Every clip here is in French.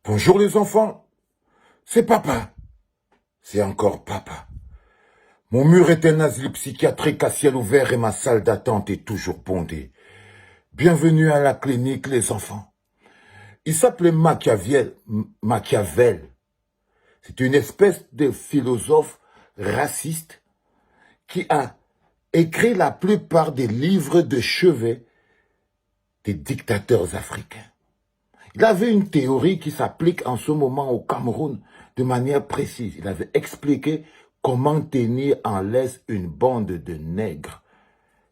Bonjour les enfants, c'est papa, c'est encore papa. Mon mur est un asile psychiatrique à ciel ouvert et ma salle d'attente est toujours bondée. Bienvenue à la clinique les enfants. Il s'appelait Machiavel. C'est une espèce de philosophe raciste qui a écrit la plupart des livres de chevet des dictateurs africains. Il avait une théorie qui s'applique en ce moment au Cameroun de manière précise. Il avait expliqué comment tenir en laisse une bande de nègres.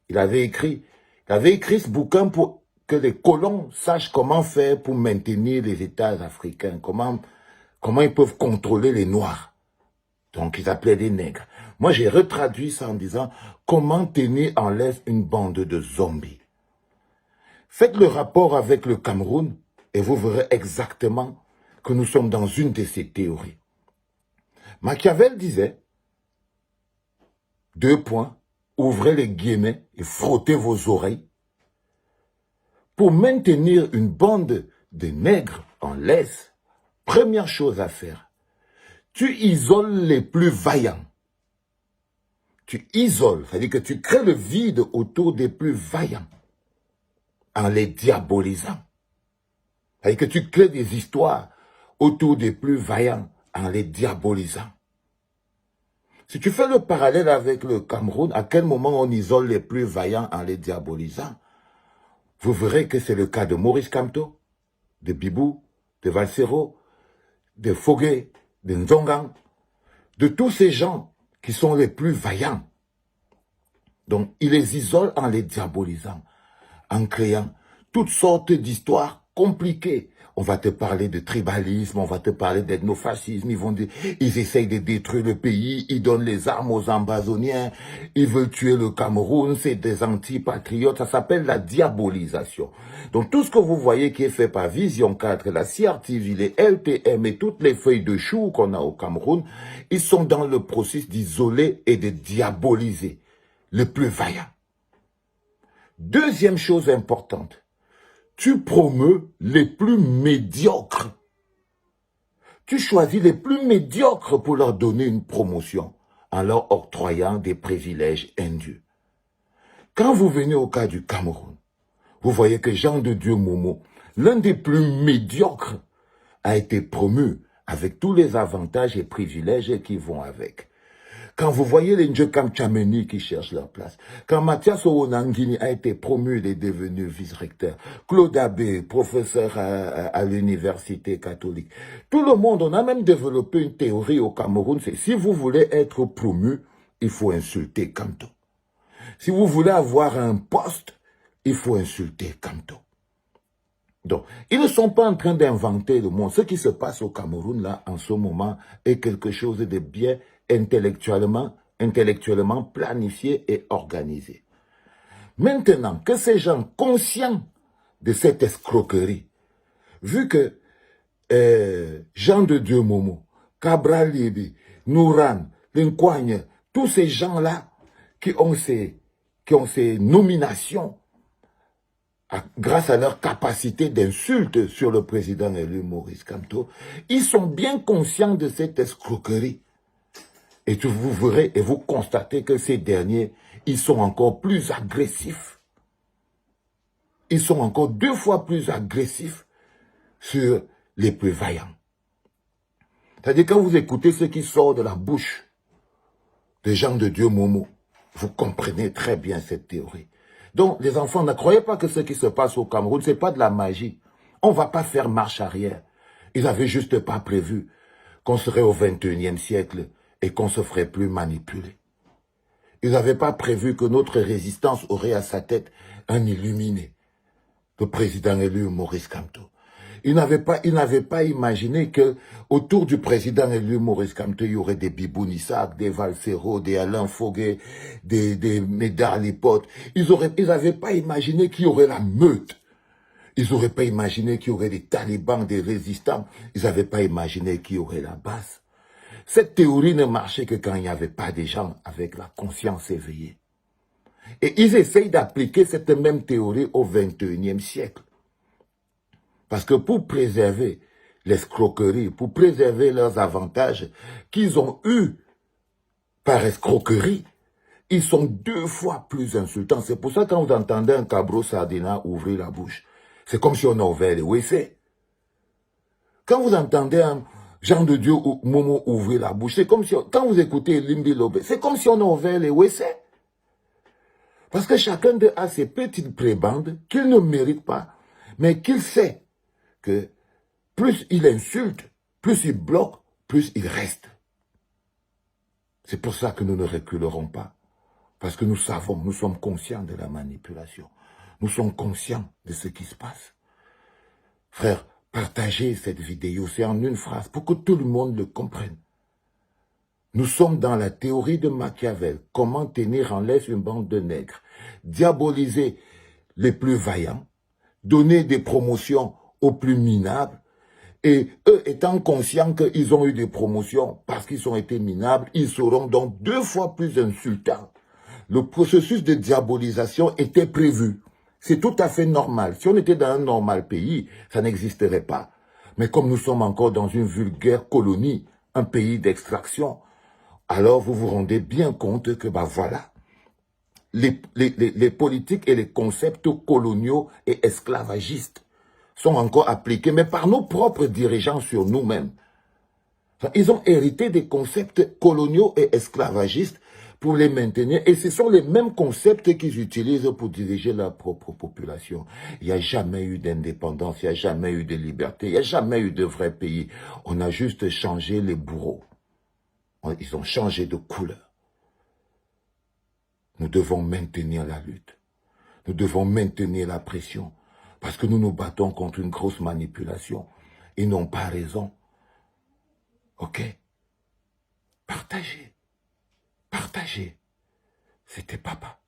Il avait écrit ce bouquin pour que les colons sachent comment faire pour maintenir les États africains, comment ils peuvent contrôler les Noirs. Donc, ils appelaient les nègres. Moi, j'ai retraduit ça en disant comment tenir en laisse une bande de zombies. Faites le rapport avec le Cameroun et vous verrez exactement que nous sommes dans une de ces théories. Machiavel disait, 2 points, ouvrez les guillemets et frottez vos oreilles. Pour maintenir une bande de nègres en laisse, première chose à faire, tu isoles les plus vaillants. Tu isoles, c'est-à-dire que tu crées le vide autour des plus vaillants en les diabolisant. C'est-à-dire que tu crées des histoires autour des plus vaillants en les diabolisant. Si tu fais le parallèle avec le Cameroun, à quel moment on isole les plus vaillants en les diabolisant? Vous verrez que c'est le cas de Maurice Kamto, de Bibou, de Valsero, de Fogué, de Nzongang, de tous ces gens qui sont les plus vaillants. Donc, il les isole en les diabolisant, en créant toutes sortes d'histoires compliquées. On va te parler de tribalisme, on va te parler d'ethnofascisme, ils essayent de détruire le pays, ils donnent les armes aux ambazoniens, ils veulent tuer le Cameroun, c'est des antipatriotes, ça s'appelle la diabolisation. Donc tout ce que vous voyez qui est fait par Vision 4, la CRTV, les LTM et toutes les feuilles de chou qu'on a au Cameroun, ils sont dans le processus d'isoler et de diaboliser le plus vaillant. Deuxième chose importante, tu promeus les plus médiocres. Tu choisis les plus médiocres pour leur donner une promotion en leur octroyant des privilèges indus. Quand vous venez au cas du Cameroun, vous voyez que Jean de Dieu Momo, l'un des plus médiocres, a été promu avec tous les avantages et privilèges qui vont avec. Quand vous voyez les Ndjekam Tchameni qui cherchent leur place, quand Mathias Owonangini a été promu, il est devenu vice-recteur, Claude Abbé, professeur à l'université catholique, tout le monde, on a même développé une théorie au Cameroun, c'est si vous voulez être promu, il faut insulter Kamto. Si vous voulez avoir un poste, il faut insulter Kamto. Donc, ils ne sont pas en train d'inventer le monde. Ce qui se passe au Cameroun, là, en ce moment, est quelque chose de bien intellectuellement planifié et organisé. Maintenant que ces gens conscients de cette escroquerie, vu que Jean de Dieu Momo, Cabral Libi, Nouran, Lincoigne, tous ces gens-là qui ont ces nominations, grâce à leur capacité d'insulte sur le président élu Maurice Kamto, ils sont bien conscients de cette escroquerie. Et vous verrez et vous constatez que ces derniers, ils sont encore plus agressifs. Ils sont encore 2 fois plus agressifs sur les plus vaillants. C'est-à-dire quand vous écoutez ce qui sort de la bouche des gens de Dieu Momo, vous comprenez très bien cette théorie. Donc, les enfants, ne croyez pas que ce qui se passe au Cameroun, ce n'est pas de la magie. On ne va pas faire marche arrière. Ils n'avaient juste pas prévu qu'on serait au 21e siècle et qu'on se ferait plus manipuler. Ils n'avaient pas prévu que notre résistance aurait à sa tête un illuminé, le président élu Maurice Kamto. Ils n'avaient pas imaginé que autour du président élu Maurice Kamto, il y aurait des Bibou Nissak, des Valsero, des Alain Fogué, des Médard Lipote. Ils n'avaient pas imaginé qu'il y aurait la meute. Ils n'auraient pas imaginé qu'il y aurait des talibans, des résistants. Ils n'avaient pas imaginé qu'il y aurait la base. Cette théorie ne marchait que quand il n'y avait pas des gens avec la conscience éveillée. Et ils essayent d'appliquer cette même théorie au 21e siècle. Parce que pour préserver l'escroquerie, pour préserver leurs avantages qu'ils ont eus par escroquerie, ils sont 2 fois plus insultants. C'est pour ça que quand vous entendez un cabro sardina ouvrir la bouche, c'est comme si on a ouvert les WC. Quand vous entendez un Jean de Dieu ou Momo ouvrir la bouche, c'est comme si, quand vous écoutez Limbi Lobé, c'est comme si on a ouvert les WC. Parce que chacun d'eux a ses petites prébendes qu'il ne mérite pas, mais qu'il sait que plus il insulte, plus il bloque, plus il reste. C'est pour ça que nous ne reculerons pas. Parce que nous savons, nous sommes conscients de la manipulation. Nous sommes conscients de ce qui se passe. Frère, partagez cette vidéo, c'est en une phrase, pour que tout le monde le comprenne. Nous sommes dans la théorie de Machiavel. Comment tenir en laisse une bande de nègres. Diaboliser les plus vaillants. Donner des promotions aux plus minables. Et eux étant conscients qu'ils ont eu des promotions parce qu'ils ont été minables, ils seront donc 2 fois plus insultants. Le processus de diabolisation était prévu. C'est tout à fait normal. Si on était dans un normal pays, ça n'existerait pas. Mais comme nous sommes encore dans une vulgaire colonie, un pays d'extraction, alors vous vous rendez bien compte que, voilà, les politiques et les concepts coloniaux et esclavagistes sont encore appliqués, mais par nos propres dirigeants sur nous-mêmes. Ils ont hérité des concepts coloniaux et esclavagistes pour les maintenir, et ce sont les mêmes concepts qu'ils utilisent pour diriger leur propre population. Il n'y a jamais eu d'indépendance, il n'y a jamais eu de liberté, il n'y a jamais eu de vrai pays. On a juste changé les bourreaux. Ils ont changé de couleur. Nous devons maintenir la lutte. Nous devons maintenir la pression. Parce que nous nous battons contre une grosse manipulation. Ils n'ont pas raison. Ok? Partagez. Partagez. C'était papa.